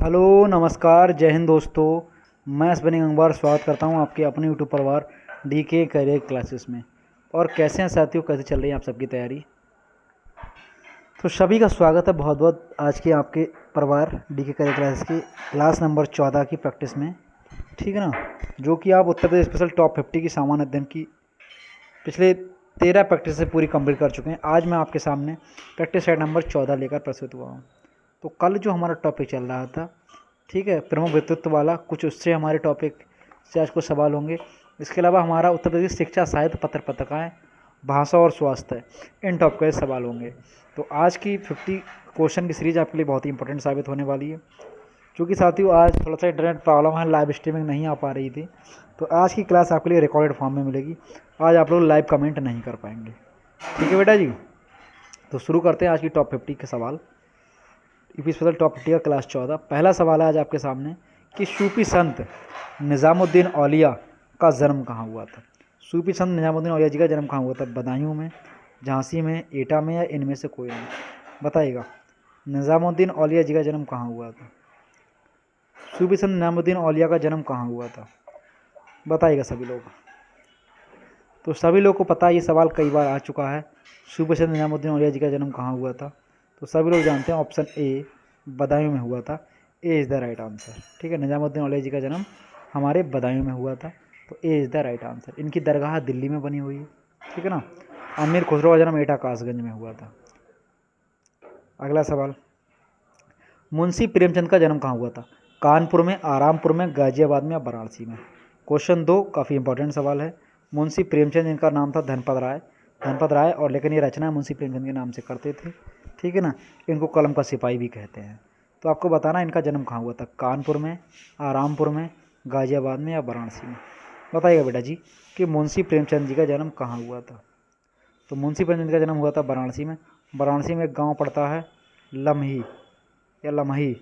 Hello नमस्कार जय हिंद दोस्तों। मैं स्पेनिंग अंगबार स्वागत करता हूं आपके अपने यूट्यूब परिवार डीके करियर क्लासेस में। और कैसे हैं साथियों, कैसे चल रही है आप सबकी तैयारी? तो सभी का स्वागत है बहुत बहुत आज के आपके परिवार डीके करियर क्लासेस की क्लास नंबर 14 की प्रैक्टिस में। ठीक है ना, जो कि आप उत्तर प्रदेश स्पेशल टॉप 50 की सामान्य अध्ययन की पिछले 13 प्रैक्टिस से पूरी कंप्लीट कर चुके हैं। आज मैं आपके सामने प्रैक्टिस सेट नंबर 14 लेकर प्रस्तुत हुआ हूँ। तो कल जो हमारा टॉपिक चल रहा था, ठीक है, प्रमुख व्यक्तित्व वाला, कुछ उससे हमारे टॉपिक से आज कुछ सवाल होंगे। इसके अलावा हमारा उत्तर प्रदेश शिक्षा साहित्य पत्र पत्रिकाएँ भाषा और स्वास्थ्य, इन टॉपिक के सवाल होंगे। तो आज की 50 क्वेश्चन की सीरीज आपके लिए बहुत ही इंपॉर्टेंट साबित होने वाली है। क्योंकि साथियों आज थोड़ा सा इंटरनेट प्रॉब्लम है, लाइव स्ट्रीमिंग नहीं आ पा रही थी, तो आज की क्लास आपके लिए रिकॉर्डेड फॉर्म में मिलेगी। आज आप लोग लाइव कमेंट नहीं कर पाएंगे, ठीक है बेटा जी। तो शुरू करते हैं आज की टॉप 50 के सवाल। यूपी स्पेशल टॉप 50 का क्लास 14। पहला सवाल है आज आपके सामने कि सूफी संत निज़ामुद्दीन औलिया का जन्म कहाँ हुआ था। सूफी संत निज़ामुद्दीन औलिया जी का जन्म कहाँ हुआ था? बदायूं में, झांसी में, एटा में, या इनमें से कोई नहीं? बताइएगा, निज़ामुद्दीन औलिया जी का जन्म कहाँ हुआ था? सूफी संत निज़ामुद्दीन औलिया का जन्म कहाँ हुआ था? बताइएगा सभी लोग। तो सभी लोग को पता है, ये सवाल कई बार आ चुका है। सूफी संत निज़ामुद्दीन औलिया जी का जन्म कहाँ हुआ था? तो सभी लोग जानते हैं ऑप्शन ए बदायूं में हुआ था। A is the right answer. ठीक है, निज़ामुद्दीन औलिया जी का जन्म हमारे बदायूं में हुआ था, तो A is the right answer. इनकी दरगाह दिल्ली में बनी हुई है, ठीक है ना। अमीर खुसरो का जन्म एटा कासगंज में हुआ था। अगला सवाल, मुंशी प्रेमचंद का जन्म कहाँ हुआ था? कानपुर में, आरामपुर में, गाजियाबाद में, या वाराणसी में? क्वेश्चन 2 काफ़ी इंपॉर्टेंट सवाल है। मुंशी प्रेमचंद, इनका नाम था धनपत राय, और लेकिन ये रचना मुंशी प्रेमचंद के नाम से करते थे, ठीक है ना। इनको कलम का सिपाही भी कहते हैं। तो आपको बताना इनका जन्म कहाँ हुआ था? कानपुर में, आरामपुर में, गाजियाबाद में, या वाराणसी में? बताइएगा बेटा जी कि मुंशी प्रेमचंद जी का जन्म कहाँ हुआ था। तो मुंशी प्रेमचंद का जन्म हुआ था वाराणसी में। वाराणसी में एक गाँव पड़ता है लम्ही या लम्ही,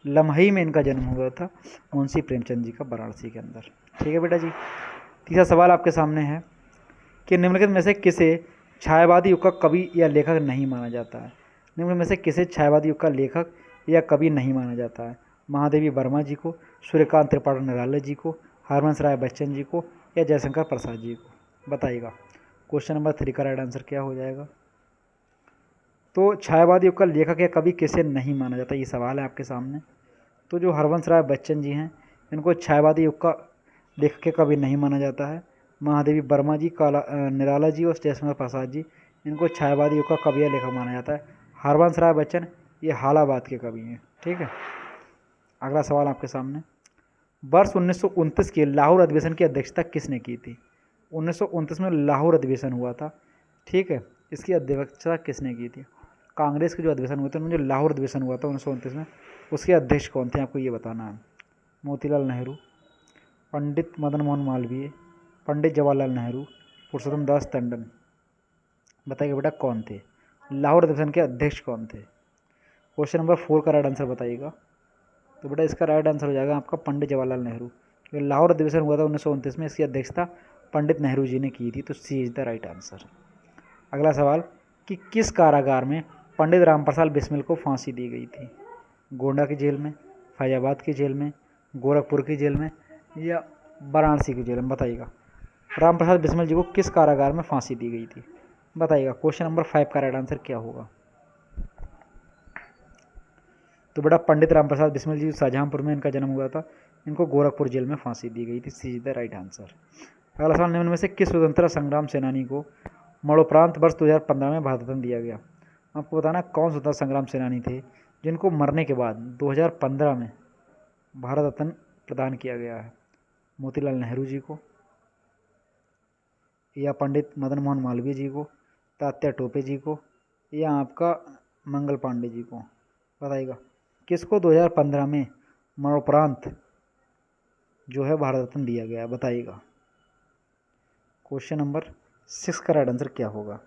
लम्ही में इनका जन्म हुआ था मुंशी प्रेमचंद जी का, वाराणसी के अंदर। ठीक है बेटा जी। तीसरा सवाल आपके सामने है कि निम्नलिखित में से किसे छायावादी युग का कवि या लेखक नहीं माना जाता है? निम्नलिखित में से किसे छायावादी युग का लेखक या कवि नहीं माना जाता है? महादेवी वर्मा जी को, सूर्यकांत त्रिपाठी निराला जी को, हरवंश राय बच्चन जी को, या जयशंकर प्रसाद जी को? बताइएगा, क्वेश्चन नंबर 3 का राइट आंसर क्या हो जाएगा? तो छायावादी युग का लेखक या कवि किसे नहीं माना जाता, ये सवाल है आपके सामने। तो जो हरवंश राय बच्चन जी हैं, इनको छायावादी युग का लेखक या कवि नहीं माना जाता है। महादेवी वर्मा जी, निराला जी और जयशंकर प्रसाद जी, इनको छायावादी युग का कवि या लेखक माना जाता है। हरवंश राय बच्चन ये हालाबाद के कवि हैं, ठीक है। अगला सवाल आपके सामने, वर्ष 1929 के लाहौर अधिवेशन की अध्यक्षता किसने की थी? 1929 में लाहौर अधिवेशन हुआ था, ठीक है। इसकी अध्यक्षता किसने की थी? कांग्रेस के जो अधिवेशन हुए थे उनमें जो लाहौर अधिवेशन हुआ था 1929 में, उसके अध्यक्ष कौन थे, आपको ये बताना है। मोतीलाल नेहरू, पंडित मदन मोहन मालवीय, पंडित जवाहरलाल नेहरू, पुरुषोत्तम दास टंडन? बताइए बेटा कौन थे, लाहौर अधिवेशन के अध्यक्ष कौन थे? क्वेश्चन नंबर 4 का राइट आंसर बताइएगा। तो बेटा इसका राइट आंसर हो जाएगा आपका पंडित जवाहरलाल नेहरू। जो लाहौर अधिवेशन हुआ था 1929 में, इसकी अध्यक्षता पंडित नेहरू जी ने की थी, तो सी इज़ द राइट आंसर। अगला सवाल कि किस कारागार में पंडित रामप्रसाद बिस्मिल को फांसी दी गई थी? गोंडा की जेल में, फैजाबाद की जेल में, गोरखपुर की जेल में, या वाराणसी की जेल में? बताइएगा, रामप्रसाद बिस्मिल जी को किस कारागार में फांसी दी गई थी? बताइएगा, क्वेश्चन नंबर 5 का राइट आंसर क्या होगा? तो बेटा पंडित रामप्रसाद बिस्मिल जी शाहजहाँपुर में इनका जन्म हुआ था, इनको गोरखपुर जेल में फांसी दी गई थी, सी इज द राइट आंसर। अगला सवाल, निम्न में से किस स्वतंत्रता संग्राम सेनानी को मरणोपरांत वर्ष 2015 में भारत रत्न दिया गया? आपको बताना कौन स्वतंत्रता संग्राम सेनानी थे जिनको मरने के बाद 2015 में भारत रत्न प्रदान किया गया है? मोतीलाल नेहरू जी को, या पंडित मदन मोहन मालवीय जी को, तात्या टोपे जी को, या आपका मंगल पांडे जी को? बताइएगा, किसको 2015 में मरणोपरांत जो है भारत रत्न दिया गया है? बताइएगा, क्वेश्चन नंबर 6 का राइट आंसर क्या होगा?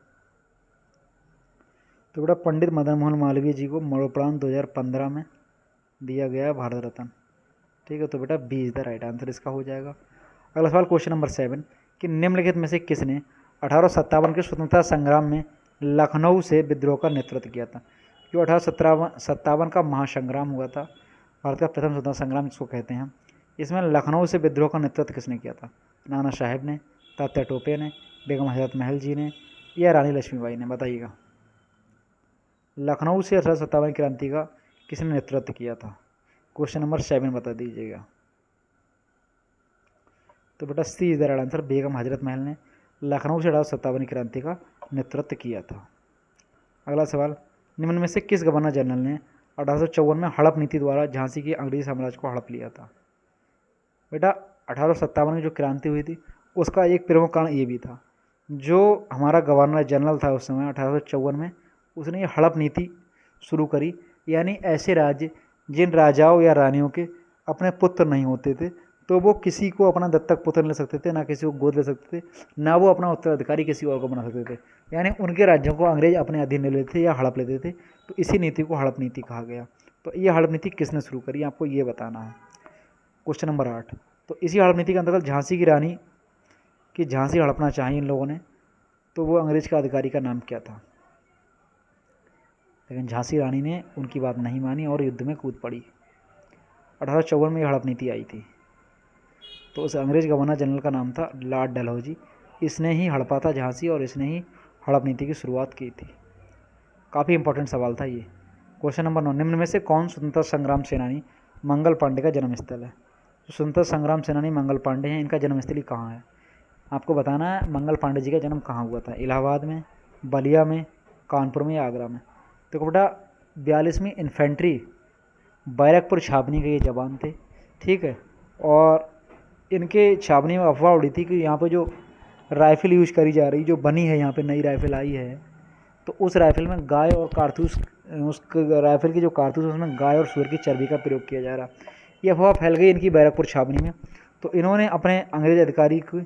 तो बेटा पंडित मदन मोहन मालवीय जी को मरणोपरांत 2015 में दिया गया है भारत रत्न, ठीक है। तो बेटा B is the right answer इसका हो जाएगा। अगला सवाल, क्वेश्चन नंबर 7 कि निम्नलिखित में से किसने 1857 के स्वतंत्रता संग्राम में लखनऊ से विद्रोह का नेतृत्व किया था? जो 1857 का महासंग्राम हुआ था, भारत का प्रथम स्वतंत्रता संग्राम जिसको कहते हैं, इसमें लखनऊ से विद्रोह का नेतृत्व किसने किया था? नाना साहेब ने, तात्या टोपे ने, बेगम हजरत महल जी ने या रानी लक्ष्मीबाई ने? बताइएगा। लखनऊ से 1857 क्रांति का किसने नेतृत्व किया था? क्वेश्चन नंबर 7 बता दीजिएगा। तो बेटा सी is the right answer, Begum Hazrat Mahal ने लखनऊ से 1857 क्रांति का नेतृत्व किया था। अगला सवाल, निम्न में से किस गवर्नर जनरल ने 1854 में हड़प नीति द्वारा झांसी के अंग्रेजी साम्राज्य को हड़प लिया था? बेटा 1857 में जो क्रांति हुई थी उसका एक प्रमुख कारण ये भी था, जो हमारा गवर्नर जनरल था उस समय 1854 में, उसने ये हड़प नीति शुरू करी। यानी ऐसे राज्य जिन राजाओं या रानियों के अपने पुत्र नहीं होते थे, तो वो किसी को अपना दत्तक पुत्र ले सकते थे, ना किसी को गोद ले सकते थे, ना वो अपना उत्तराधिकारी किसी और को बना सकते थे। यानी उनके राज्यों को अंग्रेज अपने अधीन ले लेते थे या हड़प लेते थे। तो इसी नीति को हड़प नीति कहा गया। तो ये हड़प नीति किसने शुरू करी, आपको ये बताना है। क्वेश्चन नंबर 8, तो इसी हड़प नीति के अंतर्गत झांसी की रानी की झांसी हड़पना चाहिए इन लोगों ने, तो वो अंग्रेज का अधिकारी का नाम क्या था? लेकिन झांसी रानी ने उनकी बात नहीं मानी और युद्ध में कूद पड़ी। 1854 में ये हड़प नीति आई थी। तो उस अंग्रेज गवर्नर जनरल का नाम था लॉर्ड डलहौजी। इसने ही हड़पा था झांसी और इसने ही हड़प नीति की शुरुआत की थी। काफ़ी इंपॉर्टेंट सवाल था ये। क्वेश्चन नंबर 9, निम्न में से कौन स्वतंत्रता संग्राम सेनानी मंगल पांडे का जन्मस्थल है? तो स्वतंत्रता संग्राम सेनानी मंगल पांडे हैं, इनका जन्मस्थली कहाँ है? आपको बताना है मंगल पांडे जी का जन्म कहाँ हुआ था। इलाहाबाद में, बलिया में, कानपुर में या आगरा में? तो बेटा 42वीं इन्फेंट्री बैरकपुर छावनी के ये जवान थे, ठीक है। और इनके छावनी में अफवाह उड़ी थी कि यहाँ पे जो राइफ़ल यूज़ करी जा रही, जो बनी है यहाँ पे नई राइफ़ल आई है, तो उस राइफ़ल में गाय और कारतूस, उस राइफ़ल की जो कारतूस है उसमें गाय और सूअर की चर्बी का प्रयोग किया जा रहा। ये अफवाह फैल गई इनकी बैरकपुर छावनी में। तो इन्होंने अपने अंग्रेज अधिकारी की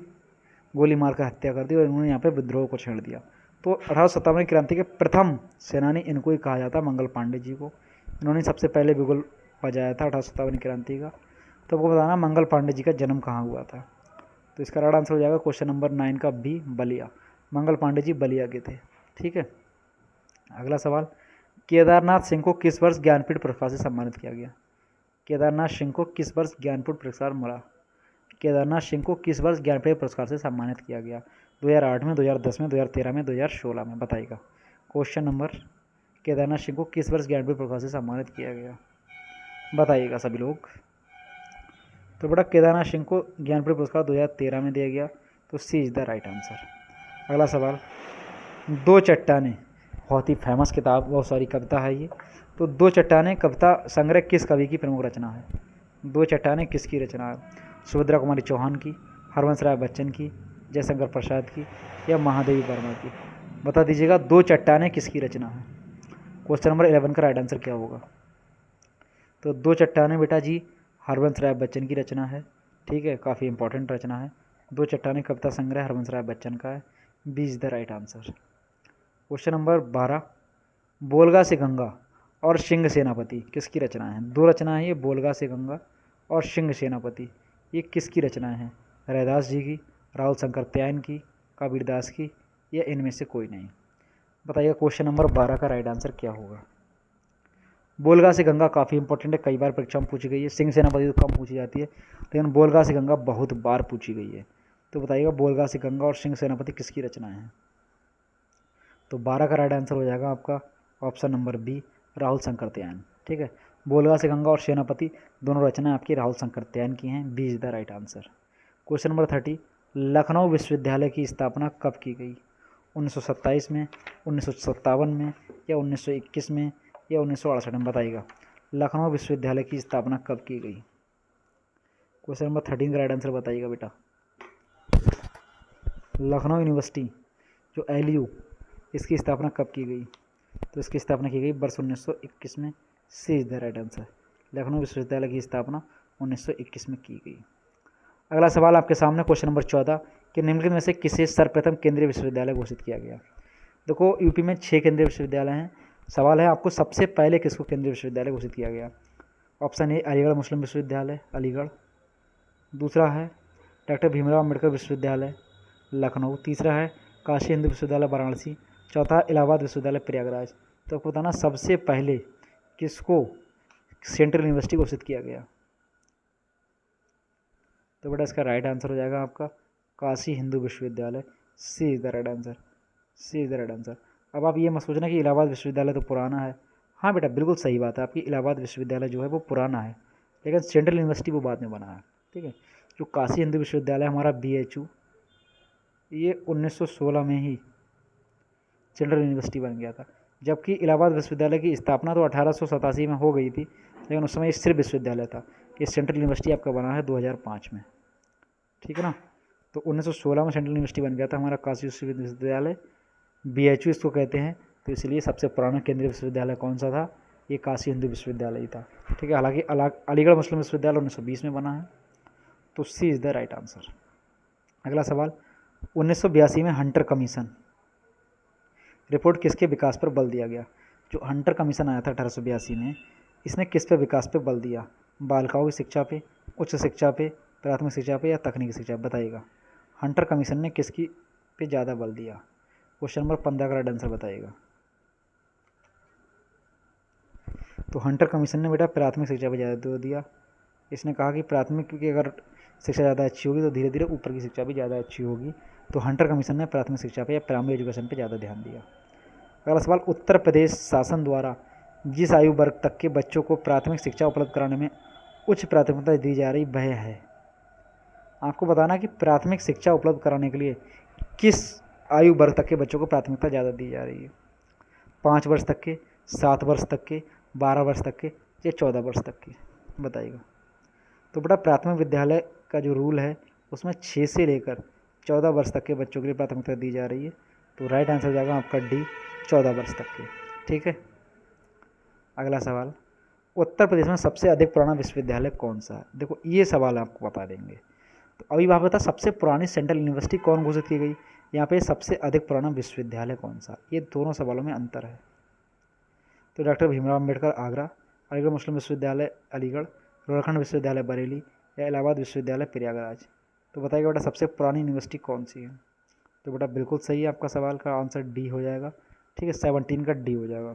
गोली मारकर हत्या कर दी और इन्होंने यहाँ पे विद्रोह को छेड़ दिया। तो 1857 क्रांति के प्रथम सेनानी इनको ही कहा जाता, मंगल पांडे जी को। इन्होंने सबसे पहले बिगुल बजाया था 1857 क्रांति का। तो आपको बताना मंगल पांडे जी का जन्म कहाँ हुआ था। तो इसका राइट आंसर हो जाएगा क्वेश्चन नंबर 9 का बी, बलिया। मंगल पांडे जी बलिया के थे, ठीक है। अगला सवाल, केदारनाथ सिंह को किस वर्ष ज्ञानपीठ पुरस्कार से सम्मानित किया गया? केदारनाथ सिंह को किस वर्ष ज्ञानपीठ पुरस्कार मिला? केदारनाथ सिंह को किस वर्ष ज्ञानपीठ पुरस्कार से सम्मानित किया गया? 2008 में, 2010 में, 2013 में, 2016 में? बताइएगा। क्वेश्चन नंबर, केदारनाथ सिंह को किस वर्ष ज्ञानपीठ पुरस्कार से सम्मानित किया गया? बताइएगा सभी लोग। तो बेटा केदारनाथ सिंह को ज्ञानपीठ पुरस्कार 2013 में दिया गया। तो सी इज़ द राइट आंसर। अगला सवाल, दो चट्टानें, बहुत ही फेमस किताब, बहुत सारी कविता है ये। तो दो चट्टानें कविता संग्रह किस कवि की प्रमुख रचना है? दो चट्टानें किसकी रचना है? सुभद्रा कुमारी चौहान की, हरवंश राय बच्चन की, जयशंकर प्रसाद की या महादेवी वर्मा की? बता दीजिएगा, दो चट्टानें किसकी रचना है? क्वेश्चन नंबर 11 का राइट आंसर क्या होगा? तो दो चट्टानें बेटा जी हरवंश राय बच्चन की रचना है, ठीक है, काफ़ी इंपॉर्टेंट रचना है। दो चट्टानें कविता संग्रह हरवंश राय बच्चन का है, B is the right answer. Question number 12, Volga से गंगा और सिंह सेनापति किसकी रचना है? दो रचना है ये, बोलगा से गंगा और सिंह सेनापति, ये किसकी रचनाएं हैं? रैदास जी की, राहुल शंकर त्यायन की, कबीरदास की या इनमें से कोई नहीं? बताइए क्वेश्चन नंबर 12 का राइट आंसर क्या होगा? बोलगा से गंगा काफ़ी इंपॉर्टेंट है, कई बार परीक्षा में पूछी गई है। सिंह सेनापति तो कम पूछी जाती है, लेकिन बोलगा से गंगा बहुत बार पूछी गई है। तो बताइएगा बोलगा से गंगा और सिंह सेनापति किसकी रचनाएं हैं? तो 12 का राइट आंसर हो जाएगा आपका option number B, Rahul Sankrityayan, ठीक है। बोलगा से गंगा और सेनापति दोनों रचनाएं आपकी राहुल शंकर त्यायन की हैं, B is the right answer. Question number 30, Lucknow विश्वविद्यालय की स्थापना कब की गई? 1927 में, 1957 में या 1921 में या 1968 में? बताइएगा लखनऊ विश्वविद्यालय की स्थापना कब की गई? क्वेश्चन नंबर 13 का राइट आंसर बताइएगा बेटा। लखनऊ यूनिवर्सिटी जो LU, इसकी स्थापना कब की गई? तो इसकी स्थापना की गई वर्ष 1921 में, C is the right answer. Lucknow विश्वविद्यालय की स्थापना 1921 में की गई। अगला सवाल आपके सामने क्वेश्चन नंबर 14 कि निम्नलिखित में से किसे सर्वप्रथम केंद्रीय विश्वविद्यालय घोषित किया गया? देखो यूपी में 6 केंद्रीय विश्वविद्यालय हैं। सवाल है आपको सबसे पहले किसको केंद्रीय विश्वविद्यालय घोषित किया गया? ऑप्शन ए अलीगढ़ मुस्लिम विश्वविद्यालय अलीगढ़, दूसरा है डॉक्टर भीमराव अम्बेडकर विश्वविद्यालय लखनऊ, तीसरा है काशी हिंदू विश्वविद्यालय वाराणसी, चौथा इलाहाबाद विश्वविद्यालय प्रयागराज। तो आपको बताना सबसे पहले किसको सेंट्रल यूनिवर्सिटी घोषित किया गया? तो बेटा इसका राइट आंसर हो जाएगा आपका Kashi Hindu Vishwavidyalaya. C is the right answer, C is the right answer. अब आप ये मत सोचना कि इलाहाबाद विश्वविद्यालय तो पुराना है। हाँ बेटा बिल्कुल सही बात है, आपकी इलाहाबाद विश्वविद्यालय जो है वो पुराना है, लेकिन सेंट्रल यूनिवर्सिटी वो बाद में बना है। ठीक है, जो काशी हिंदू विश्वविद्यालय हमारा BHU, ये 1916 में ही सेंट्रल यूनिवर्सिटी बन गया था, जबकि इलाहाबाद विश्वविद्यालय की स्थापना तो 1887 में हो गई थी, लेकिन उस समय ये सिर्फ विश्वविद्यालय था। ये सेंट्रल यूनिवर्सिटी आपका बना है 2005 में। ठीक है ना, तो 1916 में सेंट्रल यूनिवर्सिटी बन गया था हमारा काशी विश्वविद्यालय, BHU इसको कहते हैं। तो इसलिए सबसे पुराना केंद्रीय विश्वविद्यालय कौन सा था? ये काशी हिंदू विश्वविद्यालय ही था। ठीक है, हालांकि अलीगढ़ मुस्लिम विश्वविद्यालय 1920 में बना है। तो सी इज़ द राइट आंसर। अगला सवाल, 1982 में हंटर कमीशन रिपोर्ट किसके विकास पर बल दिया गया? जो हंटर कमीशन आया था 1882 में, इसने किस पे विकास पे बल दिया? बालिकाओं की शिक्षा पे, उच्च शिक्षा पे, प्राथमिक शिक्षा पे या तकनीकी शिक्षा? बताइएगा, हंटर कमीशन ने किसकी पे ज़्यादा बल दिया? क्वेश्चन नंबर 15 का राइट आंसर बताइएगा। तो हंटर कमीशन ने बेटा प्राथमिक शिक्षा पे ज़्यादा जोर दिया। इसने कहा कि प्राथमिक की अगर शिक्षा ज़्यादा अच्छी होगी तो धीरे धीरे ऊपर की शिक्षा भी ज़्यादा अच्छी होगी। तो हंटर कमीशन ने प्राथमिक शिक्षा पे या प्राइमरी एजुकेशन पे ज़्यादा ध्यान दिया। अगला सवाल, उत्तर प्रदेश शासन द्वारा जिस आयु वर्ग तक के बच्चों को प्राथमिक शिक्षा उपलब्ध कराने में उच्च प्राथमिकता दी जा रही वह है? आपको बताना कि प्राथमिक शिक्षा उपलब्ध कराने के लिए किस आयु वर्ग तक के बच्चों को प्राथमिकता ज़्यादा दी जा रही है? 5 वर्ष तक के, 7 वर्ष तक के, 12 वर्ष तक के या 14 वर्ष तक के? बताइएगा। तो बेटा प्राथमिक विद्यालय का जो रूल है उसमें 6 से लेकर 14 वर्ष तक के बच्चों के लिए प्राथमिकता दी जा रही है। तो राइट आंसर हो जाएगा आपका डी, 14 वर्ष तक के। ठीक है, अगला सवाल, उत्तर प्रदेश में सबसे अधिक पुराना विश्वविद्यालय कौन सा है? देखो ये सवाल आपको बता देंगे। तो अभी बात बता, सबसे पुरानी सेंट्रल यूनिवर्सिटी कौन घोषित की गई? यहाँ पे सबसे अधिक पुराना विश्वविद्यालय कौन सा? ये दोनों सवालों में अंतर है। तो डॉक्टर भीमराव अम्बेडकर आगरा, अलीगढ़ मुस्लिम विश्वविद्यालय अलीगढ़, रोहरखंड विश्वविद्यालय बरेली या इलाहाबाद विश्वविद्यालय प्रयागराज? तो बताइएगा बेटा सबसे पुरानी यूनिवर्सिटी कौन सी है? तो बेटा बिल्कुल सही है, आपका सवाल का आंसर डी हो जाएगा। ठीक है, 17 का डी हो जाएगा।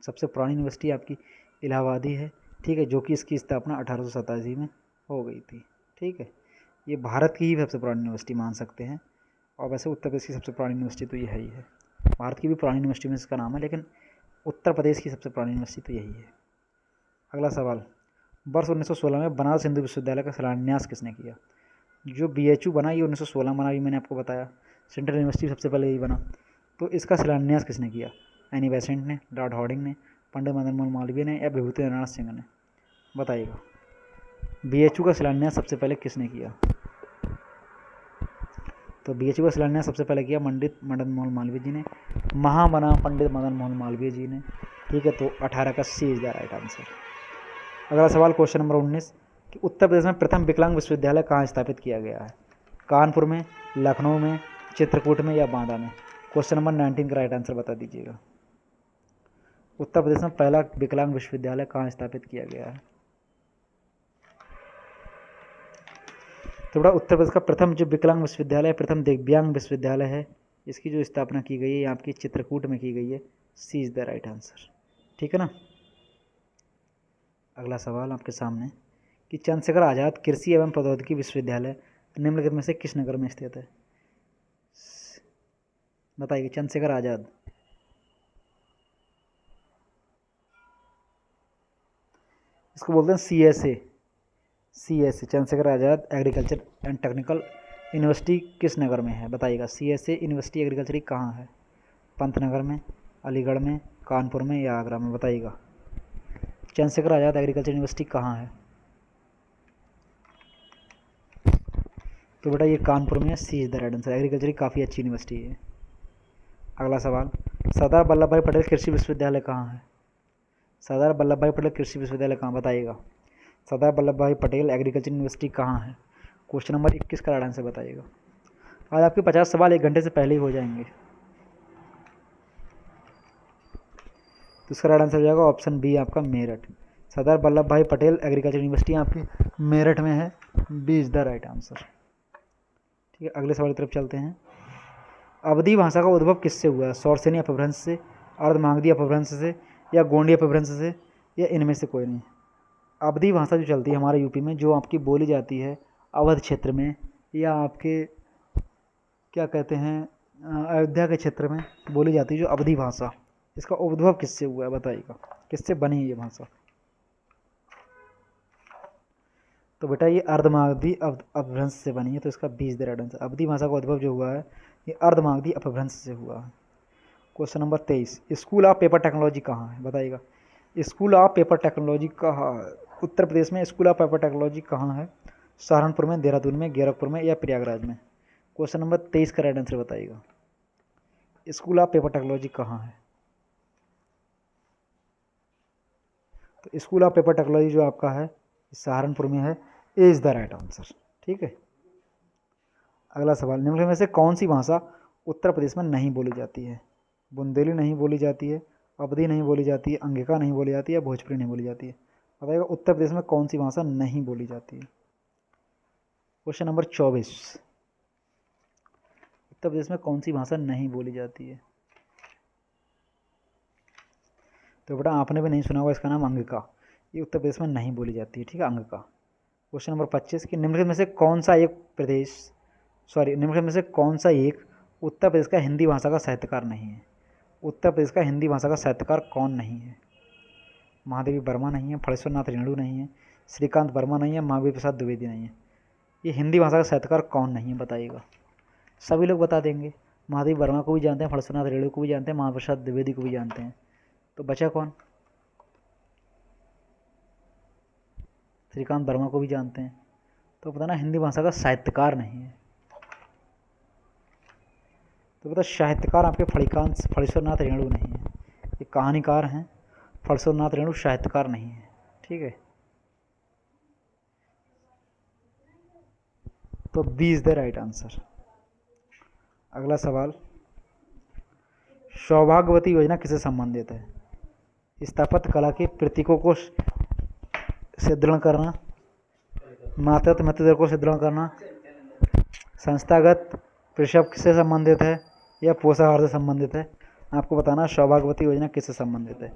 सबसे पुरानी यूनिवर्सिटी आपकी इलाहाबाद ही है। ठीक है, जो कि इसकी स्थापना 1887 में हो गई थी। ठीक है, ये भारत की ही सबसे पुरानी यूनिवर्सिटी मान सकते हैं, और वैसे उत्तर प्रदेश की सबसे पुरानी यूनिवर्सिटी तो यही है। भारत की भी पुरानी यूनिवर्सिटी में इसका नाम है, लेकिन उत्तर प्रदेश की सबसे पुरानी यूनिवर्सिटी तो यही है। अगला सवाल, वर्ष 1916 में बनारस हिंदू विश्वविद्यालय का शिलान्यास किसने किया? जो BHU बना ये 1916 बना, भी मैंने आपको बताया। सेंट्रल यूनिवर्सिटी सबसे पहले यही बना। तो इसका शिलान्यास किसने किया? एनी बेसेंट ने, लॉर्ड हार्डिंग ने, पंडित मदन मोहन मालवीय ने या विभूति नारायण सिंह ने? बताइएगा, BHU का शिलान्यास सबसे पहले किसने किया? तो BHU का शिलान्यास सबसे पहले किया पंडित मदन मोहन मालवीय जी ने, महामना पंडित मदन मोहन मालवीय जी ने। ठीक है, तो 18 का सी इज द राइट आंसर। अगला सवाल, क्वेश्चन नंबर 19, कि उत्तर प्रदेश में प्रथम विकलांग विश्वविद्यालय कहाँ स्थापित किया गया है? कानपुर में, लखनऊ में, चित्रकूट में या बांदा में? क्वेश्चन नंबर 19 का राइट आंसर बता दीजिएगा। उत्तर प्रदेश में पहला विकलांग विश्वविद्यालय कहाँ स्थापित किया गया है? तो बड़ा उत्तर प्रदेश का प्रथम जो विकलांग विश्वविद्यालय, प्रथम दिव्यांग विश्वविद्यालय है, इसकी जो स्थापना की गई है आपकी चित्रकूट में की गई है। C is the right answer. ठीक है ना। अगला सवाल आपके सामने, कि चंद्रशेखर आज़ाद कृषि एवं प्रौद्योगिकी विश्वविद्यालय निम्नलिखित में से किस नगर में स्थित है? बताइए, चंद्रशेखर आज़ाद, इसको बोलते हैं CSA, Chandrashekhar Azad agriculture and technical university किस नगर में है? बताइएगा, CSA यूनिवर्सिटी एग्रीकल्चर कहाँ है? पंतनगर में, अलीगढ़ में, कानपुर में या आगरा में? बताइएगा, चंद्रशेखर आज़ाद एग्रीकल्चर यूनिवर्सिटी कहाँ है? तो बेटा ये कानपुर में है। C is the right answer. Agriculture की काफ़ी अच्छी यूनिवर्सिटी है। अगला सवाल, सरदार वल्लभ भाई पटेल कृषि विश्वविद्यालय कहाँ है? सरदार वल्लभ भाई पटेल कृषि विश्वविद्यालय कहाँ? बताइएगा, सरदार वल्लभ भाई पटेल एग्रीकल्चर यूनिवर्सिटी कहाँ है? क्वेश्चन नंबर 21 का राइट आंसर बताइएगा। आज आपके 50 सवाल 1 घंटे से पहले ही हो जाएंगे। तो इसका राइट आंसर हो जाएगा ऑप्शन बी आपका मेरठ। सरदार वल्लभ भाई पटेल एग्रीकल्चर यूनिवर्सिटी आपकी मेरठ में है। B is the right answer. ठीक है, अगले सवाल की तरफ चलते हैं। अवधी भाषा का उद्भव किससे हुआ है? सौरसेनी अपभ्रंश से, अर्धमागधी अपभ्रंश से या गोंडी अपभ्रंश से या इनमें से कोई नहीं। अवधी भाषा जो चलती है हमारे यूपी में, जो आपकी बोली जाती है अवध क्षेत्र में या आपके क्या कहते हैं अयोध्या के क्षेत्र में बोली जाती है जो अवधी भाषा, इसका उद्भव किससे हुआ है बताइएगा, किससे बनी है ये भाषा। तो बेटा ये अर्धमागधी अपभ्रंश से बनी है, तो इसका 20 दे राइट आंसर। अवधी भाषा का उद्भव जो हुआ है ये अर्धमागधी अपभ्रंश से हुआ है। Question number 23, school of paper technology कहाँ है बताइएगा। स्कूल ऑफ पेपर टेक्नोलॉजी कहाँ है? उत्तर प्रदेश में स्कूल ऑफ पेपर टेक्नोलॉजी कहाँ है? सहारनपुर में, देहरादून में, गोरखपुर में या प्रयागराज में। क्वेश्चन नंबर 23 का राइट आंसर बताइएगा। स्कूल ऑफ पेपर टेक्नोलॉजी कहाँ है? तो स्कूल ऑफ पेपर टेक्नोलॉजी जो आपका है सहारनपुर में है, इज द राइट आंसर। ठीक है। अगला सवाल, निम्नलिखित में से कौन सी भाषा उत्तर प्रदेश में नहीं बोली जाती है? बुंदेली नहीं बोली जाती है, अवधी नहीं बोली जाती है, अंगिका नहीं बोली जाती है, भोजपुरी नहीं बोली जाती है। बताइएगा उत्तर प्रदेश में कौन सी भाषा नहीं बोली जाती है। क्वेश्चन नंबर 24, उत्तर प्रदेश में कौन सी भाषा नहीं बोली जाती है? तो बेटा आपने भी नहीं सुना होगा, इसका नाम अंगिका, ये उत्तर प्रदेश में नहीं बोली जाती है। ठीक है, अंगिका। क्वेश्चन नंबर 25 कि निम्नलिखित में से कौन सा एक निम्नलिखित में से कौन सा एक उत्तर प्रदेश का हिंदी भाषा का साहित्यकार नहीं है? उत्तर प्रदेश का हिंदी भाषा का साहित्यकार कौन नहीं है? महादेवी वर्मा नहीं है, फणेश्वर नाथ रेणु नहीं है, श्रीकांत वर्मा नहीं है, महावीर प्रसाद द्विवेदी नहीं है। ये हिंदी भाषा का साहित्यकार कौन नहीं है बताइएगा। सभी लोग बता देंगे, महादेवी वर्मा को भी जानते हैं, फणेश्वर नाथ रेणु को भी जानते हैं, महावीर प्रसाद द्विवेदी को भी जानते हैं, तो बचा कौन? श्रीकांत वर्मा को भी जानते हैं, तो बताना हिंदी भाषा का साहित्यकार नहीं है। तो बता साहित्यकार आपके फणेश्वर नाथ रेणु नहीं है, ये कहानीकार हैं। फणेश्वर नाथ रेणु साहित्यकार नहीं है। ठीक है, तो 20 द राइट आंसर। अगला सवाल, सौभाग्यवती योजना किससे संबंधित है? स्थापत्य कला के प्रतीकों को सुदृढ़ करना, मातृत्व मृत्यु को सुदृढ़ करना, संस्थागत प्रसव से संबंधित है या पोषाहार से संबंधित है। आपको बताना सौभाग्यवती योजना किससे संबंधित है।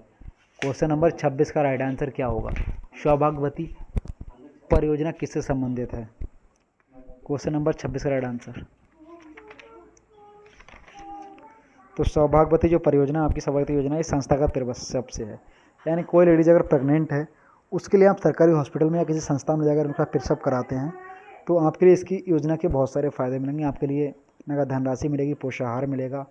क्वेश्चन नंबर 26 का राइट आंसर क्या होगा? सौभाग्यवती परियोजना किससे संबंधित है? क्वेश्चन नंबर 26 का राइट आंसर। तो सौभाग्यवती जो परियोजना आपकी सौभाग्यवती योजना, ये संस्थागत प्रसव से है, यानी कोई लेडीज अगर प्रेग्नेंट है उसके लिए आप सरकारी हॉस्पिटल में या किसी संस्था में जाकर उनका प्रसव कराते हैं तो आपके लिए इसकी योजना के बहुत सारे फ़ायदे मिलेंगे। आपके लिए नगद धनराशि मिलेगी, पोषाहार मिलेगा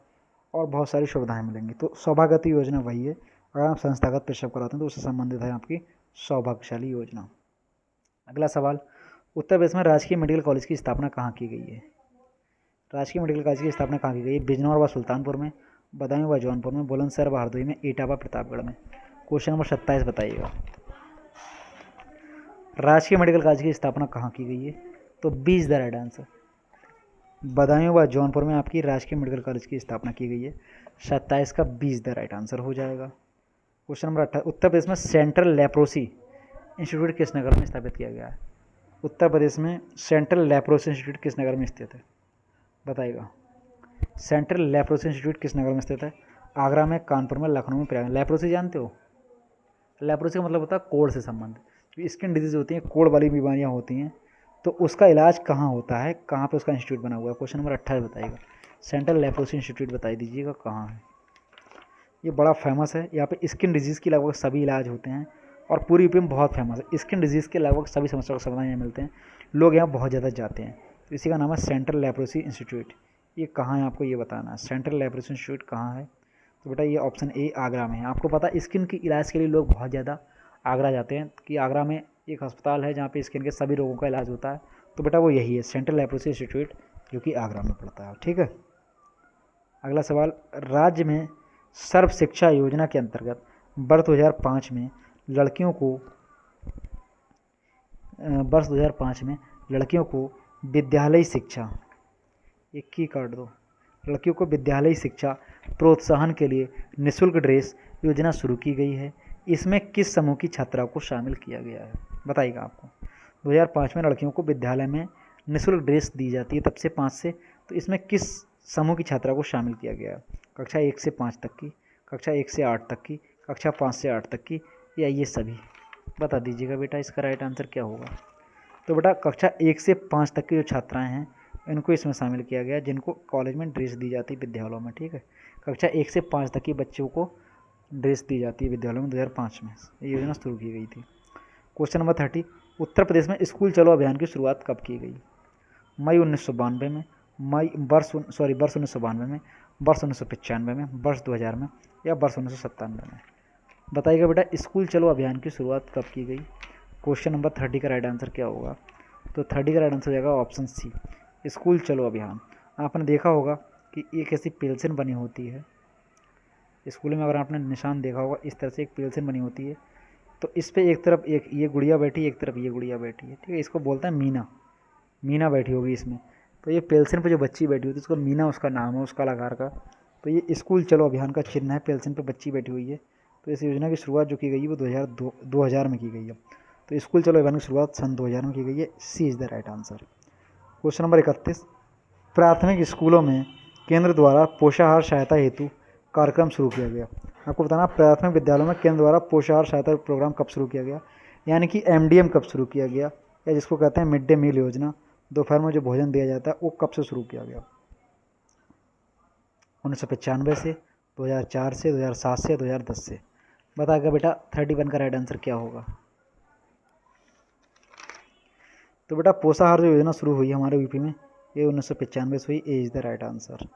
और बहुत सारी सुविधाएं मिलेंगी। तो सौभाग्यवती योजना वही है, अगर आप संस्थागत प्रसव कराते हैं तो उससे संबंधित है आपकी सौभाग्यशाली योजना। अगला सवाल, उत्तर प्रदेश में राजकीय मेडिकल कॉलेज की स्थापना कहाँ की गई है? राजकीय मेडिकल कॉलेज की स्थापना कहाँ की गई है? बिजनौर व सुल्तानपुर में, बदायूं व जौनपुर में, बुलंदशहर व हरदोई में, इटावा प्रतापगढ़ में। क्वेश्चन नंबर 27 बताइएगा। राजकीय मेडिकल कॉलेज की स्थापना कहाँ की गई है? तो 20 द राइट आंसर। बदायूं व जौनपुर में आपकी राजकीय मेडिकल कॉलेज की स्थापना की गई है। 27 का 20 द राइट आंसर हो जाएगा। क्वेश्चन नंबर 28, उत्तर प्रदेश में सेंट्रल लेप्रोसी इंस्टीट्यूट किस नगर में स्थापित किया गया है? उत्तर प्रदेश में सेंट्रल लेप्रोसी इंस्टीट्यूट किस नगर में स्थित है बताइएगा। सेंट्रल लेप्रोसी इंस्टीट्यूट किस नगर में स्थित है? आगरा में, कानपुर में, लखनऊ में, प्रयागराज। लेप्रोसी जानते हो? लेप्रोसी का मतलब होता है कोढ़ से संबंधित, जो स्किन डिजीज़ होती हैं, कोढ़ वाली बीमारियां होती हैं, तो उसका इलाज कहाँ होता है, कहाँ पे उसका इंस्टीट्यूट बना हुआ है? क्वेश्चन नंबर 28 बताइएगा। सेंट्रल लेप्रोसी इंस्टीट्यूट बताई दीजिएगा कहाँ है। ये बड़ा फेमस है, यहाँ पे स्किन डिजीज़ की लगभग सभी इलाज होते हैं और पूरी यूपी में बहुत फेमस है। स्किन डिजीज़ के लगभग सभी समस्या का समाधान यहाँ मिलते हैं, लोग यहाँ बहुत ज़्यादा जाते हैं। तो इसी का नाम है सेंट्रल लेप्रोसी इंस्टीट्यूट। ये कहाँ है आपको ये बताना है, सेंट्रल लेप्रोसी इंस्टीट्यूट कहाँ है? तो बेटा ये ऑप्शन ए आगरा में है। आपको पता है स्किन की इलाज के लिए लोग बहुत ज़्यादा आगरा जाते हैं कि आगरा में एक अस्पताल है जहाँ पे स्किन के सभी रोगों का इलाज होता है, तो बेटा वो यही है, सेंट्रल लेप्रोसी इंस्टीट्यूट, जो कि आगरा में पड़ता है। ठीक है। अगला सवाल, राज्य में सर्व शिक्षा योजना के अंतर्गत वर्ष 2005 में लड़कियों को विद्यालयी शिक्षा, एक की काट दो, लड़कियों को विद्यालयी शिक्षा प्रोत्साहन के लिए निःशुल्क ड्रेस योजना शुरू की गई है। इसमें किस समूह की छात्राओं को शामिल किया गया है बताइएगा आपको। 2005 में लड़कियों को विद्यालय में निःशुल्क ड्रेस दी जाती है तब से 5 से, तो इसमें किस समूह की छात्राओं को शामिल किया गया है? कक्षा 1 से 5 तक की, कक्षा 1 से 8 तक की, कक्षा 5 से 8 तक की या ये सभी? बता दीजिएगा बेटा इसका राइट आंसर क्या होगा। तो बेटा कक्षा 1 से 5 तक की जो छात्राएं हैं इनको इसमें शामिल किया गया, जिनको कॉलेज में ड्रेस दी जाती है विद्यालयों में, ठीक है। कक्षा 1 से 5 तक के बच्चों को ड्रेस दी जाती है विद्यालयों में 2005 में ये योजना शुरू की गई थी। क्वेश्चन नंबर 30, उत्तर प्रदेश में स्कूल चलो अभियान की शुरुआत कब की गई? मई 1992 में, वर्ष 1992 में, वर्ष 1995 में, वर्ष 2000 में, या वर्ष 1997 में? बताइएगा बेटा स्कूल चलो अभियान की शुरुआत कब की गई। क्वेश्चन नंबर 30 का राइट आंसर क्या होगा? तो 30 का राइट आंसर हो जाएगा ऑप्शन सी, स्कूल चलो अभियान। आपने देखा होगा कि एक ऐसी पेंसिल बनी होती है स्कूल में, अगर आपने निशान देखा होगा इस तरह से एक पेंसिल बनी होती है, तो इस पर एक तरफ एक ये गुड़िया बैठी, एक तरफ ये गुड़िया बैठी है, ठीक है। इसको बोलते हैं मीना, मीना बैठी होगी इसमें। तो ये पेंसिल पे जो बच्ची बैठी होती है उसको मीना उसका नाम है उस कलाकार का। तो ये स्कूल चलो अभियान का चिन्ह है, पेंसिल पे बच्ची बैठी हुई है। तो इस योजना की शुरुआत जो की गई है वो 2000 में की गई है। तो स्कूल चलो अभियान की शुरुआत सन 2000 में की गई है। C is the right answer. Question number 31, प्राथमिक स्कूलों में केंद्र द्वारा पोषाहार सहायता हेतु कार्यक्रम शुरू किया गया। आपको बताना प्राथमिक विद्यालयों में केंद्र द्वारा पोषाहार सहायता प्रोग्राम कब शुरू किया गया, यानी कि MDM कब शुरू किया गया, या जिसको कहते हैं मिड डे मील योजना, दोपहर में जो भोजन दिया जाता है वो कब से शुरू किया गया? 1995 से, 2004 से, 2007 से, 2010 से? बताएगा बेटा 31 का राइट आंसर क्या होगा? तो बेटा पोषाहार जो योजना शुरू हुई हमारे यूपी में ये 1995 से हुई। A is the right answer.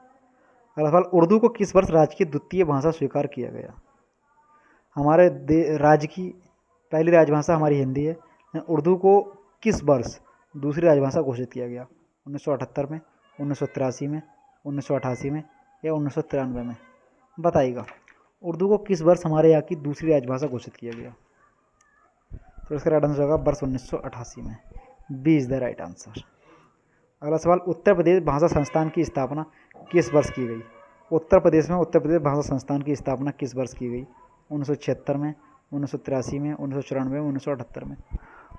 अगला सवाल, उर्दू को किस वर्ष राज्य की द्वितीय भाषा स्वीकार किया गया? हमारे राज्य की पहली राजभाषा हमारी हिंदी है, उर्दू को किस वर्ष दूसरी राजभाषा घोषित किया गया? 1978 में, 1983 में, 1988 में, या 1993 में? बताइएगा उर्दू को किस वर्ष हमारे यहाँ की दूसरी राजभाषा घोषित किया गया? तो इसका राइट आंसर होगा वर्ष 1988 में। B is the right answer. अगला सवाल, उत्तर प्रदेश भाषा संस्थान की स्थापना किस वर्ष की गई? उत्तर प्रदेश में उत्तर प्रदेश भाषा संस्थान की स्थापना किस वर्ष की गई? 1976 में, 1983 में, 1994 में, 1978 में?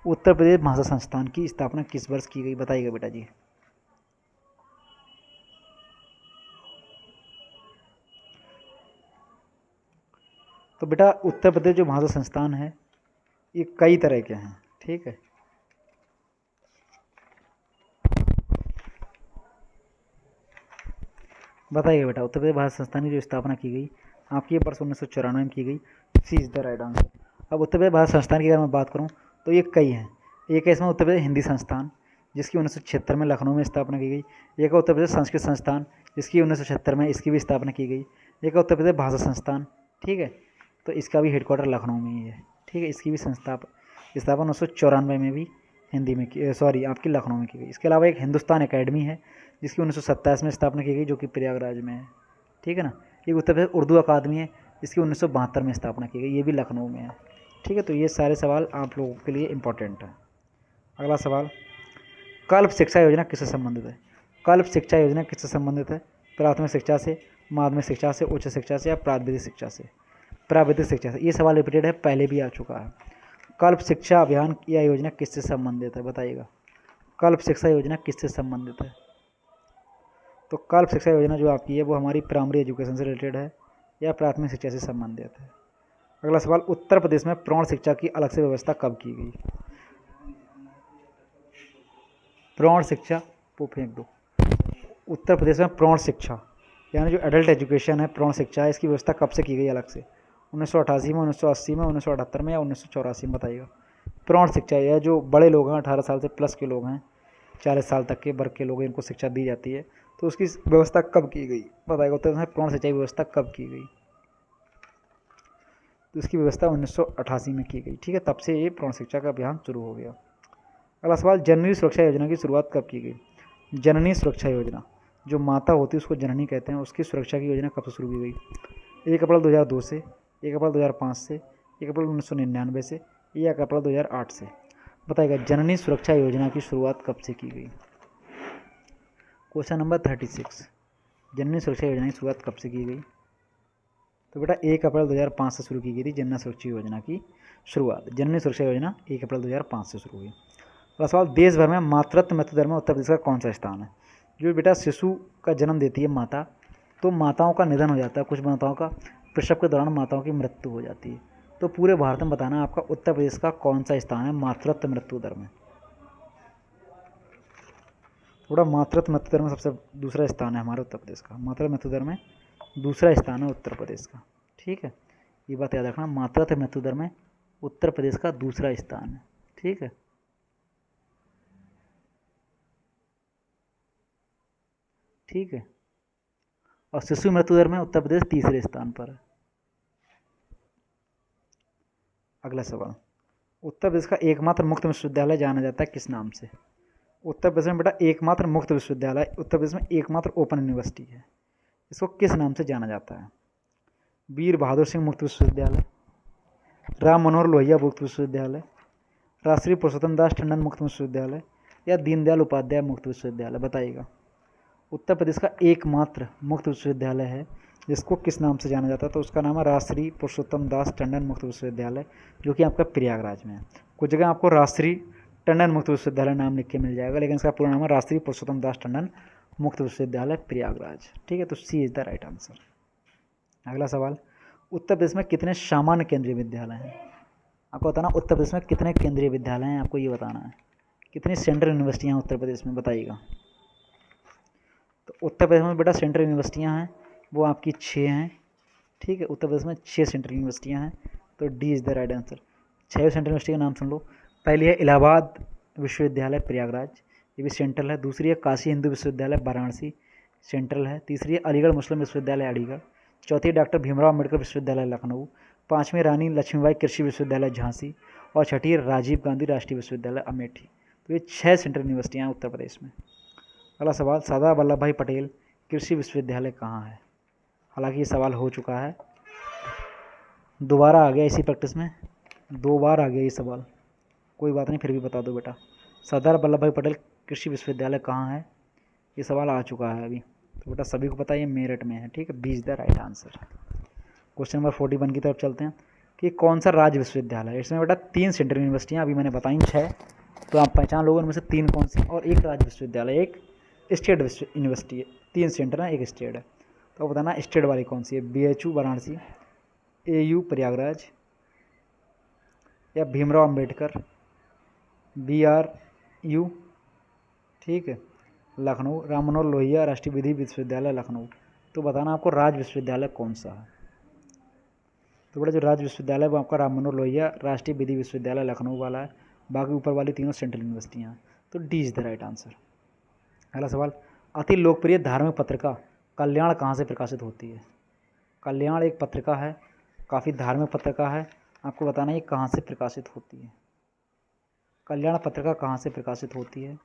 उत्तर प्रदेश भाषा संस्थान की स्थापना किस वर्ष की गई? बताइएगा बेटा जी। तो बेटा उत्तर प्रदेश जो भाषा संस्थान है ये कई तरह के हैं, ठीक है। बताइए बेटा उत्तर प्रदेश भाषा संस्थान की जो स्थापना की गई आपकी वर्ष 1994 में की गई। सी इज़ द राइट आंसर। अब उत्तर प्रदेश भाषा संस्थान की अगर मैं बात करूं तो ये कई हैं। एक है इसमें उत्तर प्रदेश हिंदी संस्थान जिसकी 1976 में लखनऊ में स्थापना की गई। एक है उत्तर प्रदेश संस्कृत संस्थान जिसकी 1976 में इसकी भी स्थापना की गई। एक है उत्तर प्रदेश भाषा संस्थान, ठीक है, तो इसका भी हेडक्वार्टर लखनऊ में ही है, ठीक है। इसकी भी स्थापना 1994 में भी हिंदी में आपकी लखनऊ में की गई। इसके अलावा एक हिंदुस्तान एकेडमी है जिसकी 1927 में स्थापना की गई जो कि प्रयागराज में है, ठीक है ना। एक उत्तर प्रदेश उर्दू अकादमी है जिसकी 1972 में स्थापना की गई, ये भी लखनऊ में है, ठीक है। तो ये सारे सवाल आप लोगों के लिए इंपॉर्टेंट है। अगला सवाल, कल्प शिक्षा योजना किससे संबंधित है? कल्प शिक्षा योजना किससे संबंधित है? प्राथमिक शिक्षा से, माध्यमिक शिक्षा से, उच्च शिक्षा से, या प्राविधिक शिक्षा से? प्राविधिक शिक्षा से। ये सवाल रिपीटेड है, पहले भी आ चुका है। कल्प शिक्षा अभियान या योजना किससे संबंधित है? बताइएगा कल्प शिक्षा योजना किससे संबंधित है? तो कल्प शिक्षा योजना जो आपकी है वो हमारी प्राइमरी एजुकेशन से रिलेटेड है या प्राथमिक शिक्षा से संबंधित है। अगला सवाल, उत्तर प्रदेश में प्रौढ़ शिक्षा की अलग से व्यवस्था कब की गई? प्रौढ़ शिक्षा वो फेंक दो। उत्तर प्रदेश में प्रौढ़ शिक्षा यानी जो एडल्ट एजुकेशन है, प्रौढ़ शिक्षा है, इसकी व्यवस्था कब से की गई अलग से? 1988 में, 1980 में, 1978 में, या 1984 में? बताइएगा। प्रौढ़ शिक्षा यह जो बड़े लोग हैं 18 साल से प्लस के लोग हैं, 40 साल तक के वर्ग के लोग हैं, इनको शिक्षा दी जाती है, तो उसकी व्यवस्था कब की गई? बताइएगा उत्तर प्रदेश में प्रौढ़ शिक्षा की व्यवस्था कब की गई? तो इसकी व्यवस्था 1988 में की गई, ठीक है। तब से ये प्रौढ़ शिक्षा का अभियान शुरू हो गया। अगला सवाल, जननी सुरक्षा योजना की शुरुआत कब की गई? जननी सुरक्षा योजना, जो माता होती है उसको जननी कहते हैं, उसकी सुरक्षा की योजना कब से शुरू की गई? 1 अप्रैल 2002 से, 1 अप्रैल 2005 से, 1 अप्रैल 1999 से, या 1 अप्रैल 2008 से? बताइएगा जननी सुरक्षा योजना की शुरुआत कब से की गई? क्वेश्चन नंबर 36, जननी सुरक्षा योजना की शुरुआत कब से की गई? तो बेटा 1 अप्रैल 2005 से शुरू की गई थी जननी सुरक्षा योजना की शुरुआत। जननी सुरक्षा योजना 1 अप्रैल 2005 से शुरू हुई। अगला सवाल, देश भर में मातृत्व मृत्यु दर में उत्तर प्रदेश का कौन सा स्थान है? जो बेटा शिशु का जन्म देती है माता, तो माताओं का निधन हो जाता है, कुछ माताओं का प्रसव के दौरान माताओं की मृत्यु हो जाती है, तो पूरे भारत में बताना आपका उत्तर प्रदेश का कौन सा स्थान है मातृत्व मृत्यु दर में। थोड़ा मातृत्व मृत्यु दर में सबसे दूसरा स्थान है हमारे उत्तर प्रदेश का, मातृत्व मृत्यु दर में दूसरा स्थान है उत्तर प्रदेश का। ठीक है, ये बात याद रखना, मातृत्व मृत्यु दर में उत्तर प्रदेश का दूसरा स्थान है। ठीक है, ठीक है। और शिशु मृत्यु दर में उत्तर प्रदेश तीसरे स्थान पर है। अगला सवाल, उत्तर प्रदेश का एकमात्र मुक्त विश्वविद्यालय जाना जाता है किस नाम से। उत्तर प्रदेश में बेटा एकमात्र मुक्त विश्वविद्यालय, उत्तर प्रदेश में एकमात्र ओपन यूनिवर्सिटी है, इसको किस नाम से जाना जाता है। वीर बहादुर सिंह मुक्त विश्वविद्यालय, राम मनोहर लोहिया मुक्त विश्वविद्यालय, राष्ट्रीय पुरुषोत्तम दास टंडन मुक्त विश्वविद्यालय, या दीनदयाल उपाध्याय मुक्त विश्वविद्यालय। बताइएगा, उत्तर प्रदेश का एकमात्र मुक्त विश्वविद्यालय है जिसको किस नाम से जाना जाता है, तो उसका नाम है राष्ट्रीय पुरुषोत्तम दास टंडन मुक्त विश्वविद्यालय, जो कि आपका प्रयागराज में है। कुछ जगह आपको राष्ट्रीय टंडन मुक्त विश्वविद्यालय नाम लिख के मिल जाएगा, लेकिन इसका पूरा नाम है राष्ट्रीय पुरुषोत्तम दास टंडन मुक्त विश्वविद्यालय प्रयागराज। ठीक है, तो सी इज द राइट आंसर। अगला सवाल, उत्तर प्रदेश में कितने सामान्य केंद्रीय विद्यालय हैं। आपको बताना उत्तर प्रदेश में कितने केंद्रीय विद्यालय हैं, आपको ये बताना है। कितनी सेंट्रल यूनिवर्सिटियाँ हैं उत्तर प्रदेश में, बताइएगा। तो उत्तर प्रदेश में बेटा सेंट्रल यूनिवर्सिटियाँ हैं वो आपकी 6 हैं। ठीक है, उत्तर प्रदेश में 6 सेंट्रल यूनिवर्सिटियाँ हैं, तो D is the right answer. 6 central university का नाम सुन लो। पहली है इलाहाबाद विश्वविद्यालय प्रयागराज, ये भी सेंट्रल है। दूसरी है काशी हिंदू विश्वविद्यालय वाराणसी, सेंट्रल है। तीसरी है अलीगढ़ मुस्लिम विश्वविद्यालय अलीगढ़। चौथी डॉक्टर भीमराव अम्बेडकर विश्वविद्यालय लखनऊ। पाँचवीं रानी लक्ष्मीबाई कृषि विश्वविद्यालय झांसी, और छठी राजीव गांधी राष्ट्रीय विश्वविद्यालय अमेठी। तो ये 6 सेंट्रल यूनिवर्सिटियाँ हैं उत्तर प्रदेश में। अगला सवाल, सरदार वल्लभ भाई पटेल कृषि विश्वविद्यालय कहाँ है। हालांकि ये सवाल हो चुका है, दोबारा आ गया इसी प्रैक्टिस में, 2 बार आ गया ये सवाल, कोई बात नहीं, फिर भी बता दो बेटा। सरदार वल्लभ भाई पटेल कृषि विश्वविद्यालय कहाँ है, ये सवाल आ चुका है अभी, तो बेटा सभी को पता है ये मेरठ में है। ठीक है, B is the right answer. Question number 41 की तरफ चलते हैं कि कौन सा राज्य विश्वविद्यालय है। इसमें बेटा 3 सेंट्रल यूनिवर्सिटियाँ अभी मैंने बताई 6, तो आप पहचान लोगे उनमें से 3 कौन सी, और एक राज्य विश्वविद्यालय, एक स्टेट यूनिवर्सिटी है। 3 सेंटर है, एक स्टेट है, तो बताना स्टेट वाली कौन सी है। BHU वाराणसी, AU प्रयागराज, या भीमराव अम्बेडकर BRU, ठीक है, लखनऊ, राम मनोहर लोहिया राष्ट्रीय विधि विश्वविद्यालय लखनऊ। तो बताना आपको राज्य विश्वविद्यालय कौन सा है। तो बड़ा जो राज्य विश्वविद्यालय वो आपका राम मनोहर लोहिया राष्ट्रीय विधि विश्वविद्यालय लखनऊ वाला है, बाकी ऊपर वाली तीनों सेंट्रल यूनिवर्सिटियाँ हैं, तो D is the right answer. अगला सवाल, अति लोकप्रिय धार्मिक पत्रिका कल्याण कहाँ से प्रकाशित होती है। कल्याण एक पत्रिका है, काफ़ी धार्मिक पत्रिका है, आपको बताना ये कहाँ से प्रकाशित होती है। कल्याण पत्रिका कहाँ से प्रकाशित होती है,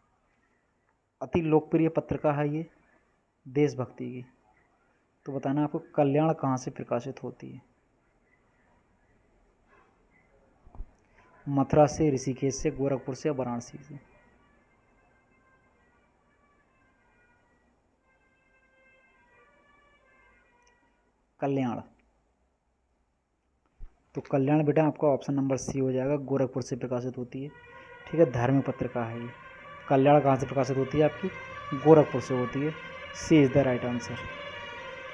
अति लोकप्रिय पत्रिका है ये देशभक्ति की, तो बताना आपको कल्याण कहाँ से प्रकाशित होती है। मथुरा से, ऋषिकेश से, गोरखपुर से, वाराणसी से। कल्याण, तो कल्याण बेटा आपका ऑप्शन नंबर सी हो जाएगा, गोरखपुर से प्रकाशित होती है। ठीक है, धार्मिक पत्रिका है ये। कल्याण कहाँ से प्रकाशित होती है आपकी, गोरखपुर से होती है, C is the right answer.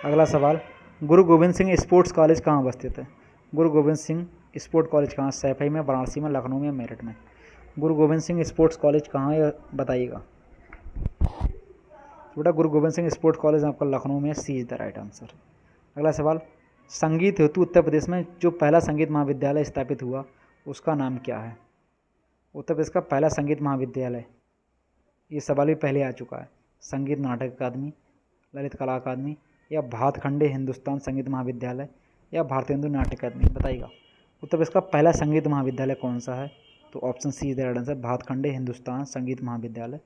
अगला सवाल, गुरु गोविंद सिंह स्पोर्ट्स कॉलेज कहाँ अवस्थित है। गुरु गोविंद सिंह स्पोर्ट कॉलेज कहाँ, सैफई में, वाराणसी में, लखनऊ में, मेरठ में। गुरु गोविंद सिंह स्पोर्ट्स कॉलेज कहाँ है बताइएगा। बेटा गुरु गोविंद सिंह स्पोर्ट्स कॉलेज आपका लखनऊ में, C is the right answer. अगला सवाल, संगीत हेतु उत्तर प्रदेश में जो पहला संगीत महाविद्यालय स्थापित हुआ उसका नाम क्या है। उत्तर प्रदेश का पहला संगीत महाविद्यालय, ये सवाल भी पहले आ चुका है। संगीत नाटक अकादमी, ललित कला अकादमी, या भातखंडे हिंदुस्तान संगीत महाविद्यालय, या भारतेंदु नाट्य अकादमी। बताइएगा उत्तर प्रदेश का पहला संगीत महाविद्यालय कौन सा है, तो option C is the right answer, Bhatkhande Hindustan Sangeet Mahavidyalaya.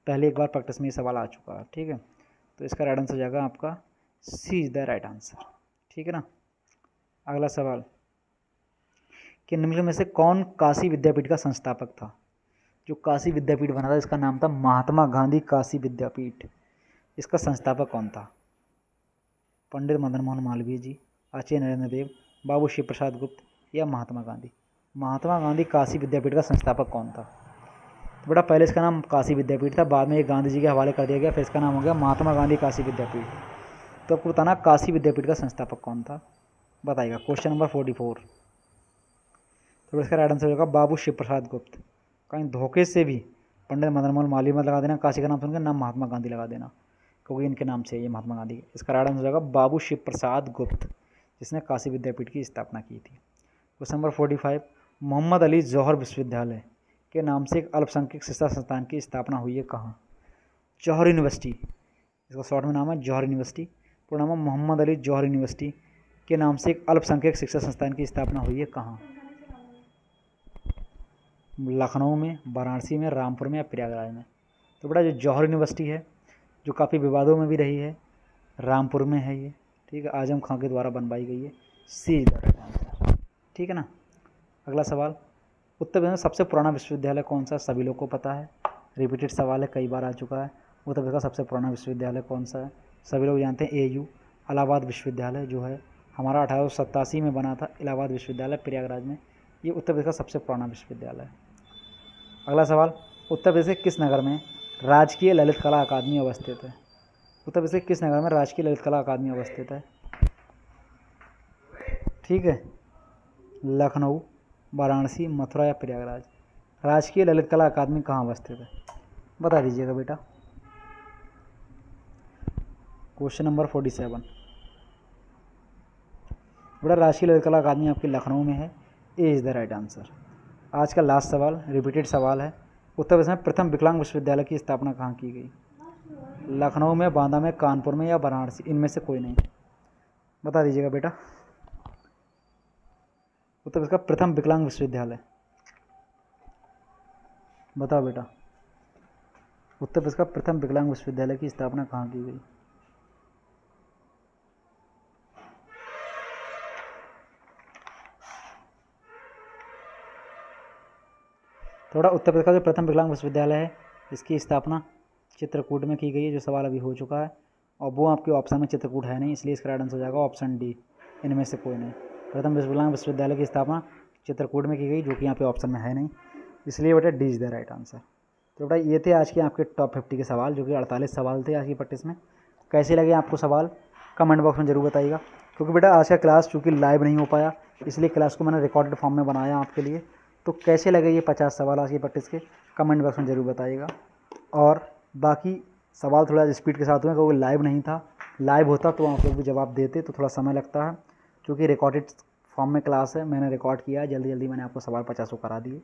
पहले एक बार प्रैक्टिस में ये सवाल आ चुका है। ठीक है, तो इसका राइट आंसर हो जाएगा आपका सी इज द राइट आंसर। ठीक है ना। अगला सवाल, कि निम्नलिखित में से कौन काशी विद्यापीठ का संस्थापक था। जो काशी विद्यापीठ बना था इसका नाम था महात्मा गांधी काशी विद्यापीठ। इसका संस्थापक कौन था। पंडित मदन मोहन मालवीय जी, आचार्य नरेंद्र देव, बाबू शिव प्रसाद गुप्त, या महात्मा गांधी। महात्मा गांधी काशी विद्यापीठ का संस्थापक कौन था। तो बेटा पहले इसका नाम काशी विद्यापीठ था, बाद में ये गांधी जी के हवाले कर दिया गया, फिर इसका नाम हो गया महात्मा गांधी काशी विद्यापीठ। तो आपको बताना काशी विद्यापीठ का संस्थापक कौन था, बताइएगा। क्वेश्चन नंबर 44, तो इसका राइट आंसर होगा बाबू शिव प्रसाद गुप्त। कहीं धोखे से भी पंडित मदन मोहन मालवीय मत लगा देना, काशी का नाम सुनकर नाम महात्मा गांधी लगा देना, क्योंकि इनके नाम से ये महात्मा गांधी। इसका राइट आंसर होगा बाबू शिव प्रसाद गुप्त, जिसने काशी विद्यापीठ की स्थापना की थी। क्वेश्चन नंबर 45, मोहम्मद अली जौहर विश्वविद्यालय के नाम से एक अल्पसंख्यक शिक्षा संस्थान की स्थापना हुई है कहाँ? जौहर यूनिवर्सिटी, इसका शॉर्ट में नाम है जौहर यूनिवर्सिटी, पूरा नाम है मोहम्मद अली जौहर यूनिवर्सिटी के नाम से एक अल्पसंख्यक शिक्षा संस्थान की स्थापना हुई है कहाँ? लखनऊ में, वाराणसी में, रामपुर में या प्रयागराज में? तो बेटा जो जौहर यूनिवर्सिटी है, जो काफ़ी विवादों में भी रही है, रामपुर में है ये, ठीक है, आजम खां के द्वारा बनवाई गई है। सी इज द राइट आंसर, ठीक है ना। अगला सवाल, उत्तर प्रदेश में सबसे पुराना विश्वविद्यालय कौन सा? सभी लोग को पता है, रिपीटेड सवाल है, कई बार आ चुका है। उत्तर प्रदेश का सबसे पुराना विश्वविद्यालय कौन सा है? सभी लोग जानते हैं, AU इलाहाबाद विश्वविद्यालय जो है हमारा 1887 में बना था, इलाहाबाद विश्वविद्यालय प्रयागराज में, ये उत्तर प्रदेश का सबसे पुराना विश्वविद्यालय है। अगला सवाल, उत्तर प्रदेश के किस नगर में राजकीय ललित कला अकादमी अवस्थित है? उत्तर प्रदेश के किस नगर में राजकीय ललित कला अकादमी अवस्थित है? ठीक है, लखनऊ, वाराणसी, मथुरा या प्रयागराज? राजकीय ललित कला अकादमी कहाँ अवस्थित है, बता दीजिएगा बेटा। क्वेश्चन नंबर 47, बेटा राजकीय ललित कला अकादमी आपकी लखनऊ में है, A is the right answer. आज का लास्ट सवाल रिपीटेड सवाल है, उत्तर प्रदेश में प्रथम विकलांग विश्वविद्यालय की स्थापना कहाँ की गई? लखनऊ में, बांदा में, कानपुर में या वाराणसी? इनमें से कोई नहीं, बता दीजिएगा बेटा। उत्तर प्रदेश का प्रथम विकलांग विश्वविद्यालय, बताओ बेटा। उत्तर प्रदेश का प्रथम विकलांग विश्वविद्यालय की स्थापना कहाँ की गई? थोड़ा उत्तर प्रदेश का जो प्रथम विकलांग विश्वविद्यालय है इसकी स्थापना चित्रकूट में की गई है, जो सवाल अभी हो चुका है, और वो आपके ऑप्शन में चित्रकूट है नहीं, इसलिए इसका राइट आंसर हो जाएगा ऑप्शन डी, इनमें से कोई नहीं। प्रथम विकलांग विश्वविद्यालय की स्थापना चित्रकूट में की गई, जो कि यहाँ पे ऑप्शन में है नहीं, इसलिए बेटा D is the right answer. तो बेटा ये थे आज के आपके टॉप 50 के सवाल, जो कि 48 सवाल थे आज की प्रैक्टिस में। कैसे लगे आपको सवाल कमेंट बॉक्स में ज़रूर बताइएगा, क्योंकि बेटा आज का क्लास चूँकि लाइव नहीं हो पाया, इसलिए क्लास को मैंने रिकॉर्डेड फॉर्म में बनाया आपके लिए। तो कैसे लगे ये 50 सवाल आज की प्रैक्टिस के, कमेंट बॉक्स में ज़रूर बताइएगा। और बाकी सवाल थोड़ा स्पीड के साथ हुए, क्योंकि लाइव नहीं था, लाइव होता तो आप लोग भी जवाब देते तो थोड़ा समय लगता है, क्योंकि रिकॉर्डेड फॉर्म में क्लास है, मैंने रिकॉर्ड किया है, जल्दी जल्दी मैंने आपको सवाल 50 करा दिए।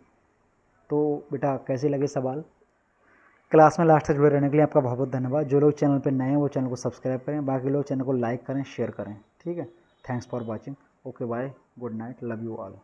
तो बेटा कैसे लगे सवाल, क्लास में लास्ट तक जुड़े रहने के लिए आपका बहुत बहुत धन्यवाद। जो लोग चैनल पर नए हैं वो चैनल को सब्सक्राइब करें, बाकी लोग चैनल को लाइक करें, शेयर करें, ठीक है। Thanks for watching, okay bye, good night, love you all.